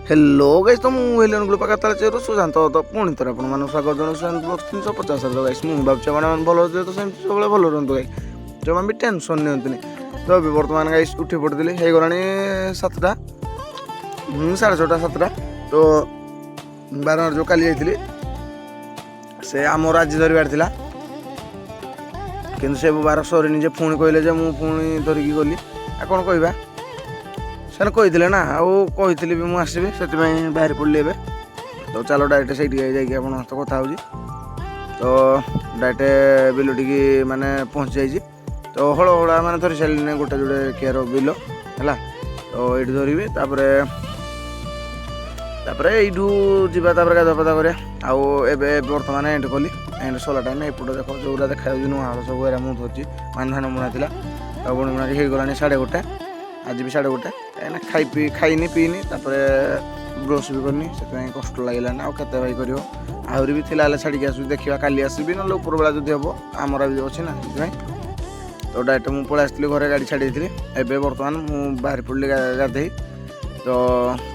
Hello guys तो मुझे group का चेहरा सुशांत तो पुणी थोड़ा आप स्वागत जन सुशांत ब्लॉग्स 350 गाइस मुझे भाई आप भल हो तो सब भल रुहतु गाई जमा भी टेंशन नियंतुनि तो अभी बर्तमान गाइस उठी पड़ी हो गला 7टा 6:30 7टा तो बारह जो काली जाइली से आमर आज धरबार था कि से बार सरीनी जे पुणी कहले मुझे धरिकी गली आ कौन कहवा से कही ना आती भी मुझे आसबि से बाहर पड़ी ए तो चलो डायरेक्ट से आप कथा हो तो डायरेक्ट बिल टी माने पहुँच जाइए तो हल हड़ा मैंने धरी सारे गोटे जोड़े केयर बिल है तो ये धरबी यू जावा गाधा पाधा करा बर्तमान एंड कली एंड सरला टाइम एपट देख जो देखा नुआ सब एरा मुझे धरची मान धान बुणा था बुणी बुणा होगला 1:30 आज भी 1:30 कहीं खाईनी पीनी ब्रश भी करनी से कष्ट लगे आते भाई कर आहरी भी थी छाड़ी आस देखा काली आसबि ना ऊपर बेला जब हम आमरा भी अच्छी ना तो डायरेक्ट मुझे पलि आसती घर गाड़ी छाड़ी एवं बर्तमान मुझे बाहर पड़ी गाधे तो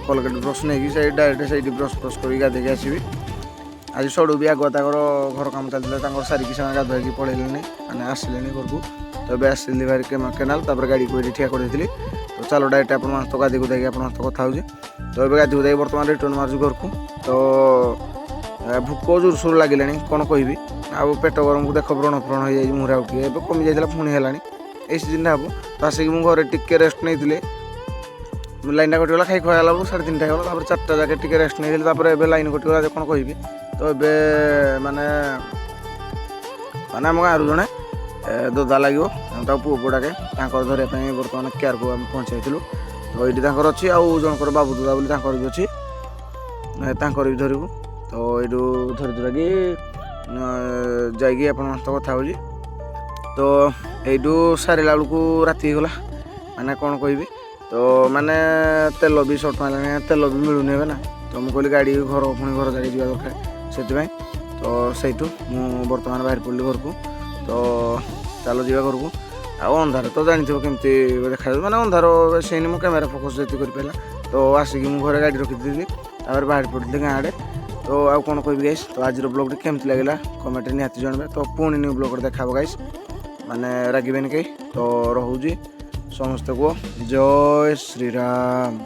कोलगेट ब्रश नहीं कि डायरेक्ट से ब्रश ब्रश कर गाधे आसबि आज सड़ू भी आगुआ घर कम चलता सारिकी से गाधोई पलैले मैंने आसिले घर को तो ये आसली भाई केनाल गाड़ी को ठिया कर तो चलो डायरेक्ट आप तो गाधी गुधाई आप कथा हो तो ये गाधी गुधाई बर्तमान रिटर्न मार्च घर को तो भोक जोर सोर लगे कौन कहि आउ पेट गरम को देख व्रण फ्रण हो जाए मुहरा उठे कमी जाता पुणी है ये सीजन हम तो आसिक मुझे टिके रेस्ट नहीं लाइन कटिगला खाई खुआ गला 3:30 होगा 4टा जाके टिके रेस्ट नहीं लाइन कटिगला कौन कहि तो ये माने आम गाँव जड़े ददा लगे पुओ पुड़ाके धरने बर्तमान केयर को आम पहुँचाई तो ये अच्छी आउ जनकर बाबू ददा बोली भी अच्छी भी धरबू तो ये धरी धरा कि आप कथा हो तो यू सारा बेलू राति गला मैंने कौन कहि तो माने तेल भी सर्ट मारे तेल भी मिलूनी ना तो मुझे कहली गाड़ी घर पुणी घर जाके जा दरकार से तो सहीठू मु बर्तमान बाहर पड़ी घर को तो चलो जा घर को अंधार तो जानते केमती देखा मैंने अंधार से मो कैमेरा फोकस जी कर तो आसिक मुझे घर गाड़ी रखी बाहर पड़ी गाँव आड़े तो आउ कौन कह गाइस तो आज ब्लॉग केमती लगे कमेंट निहाती जानवे तो पुणी न्यू ब्लॉग देखा गाइस माने रागबेनि कहीं तो रोजी समस्त को जय श्री राम।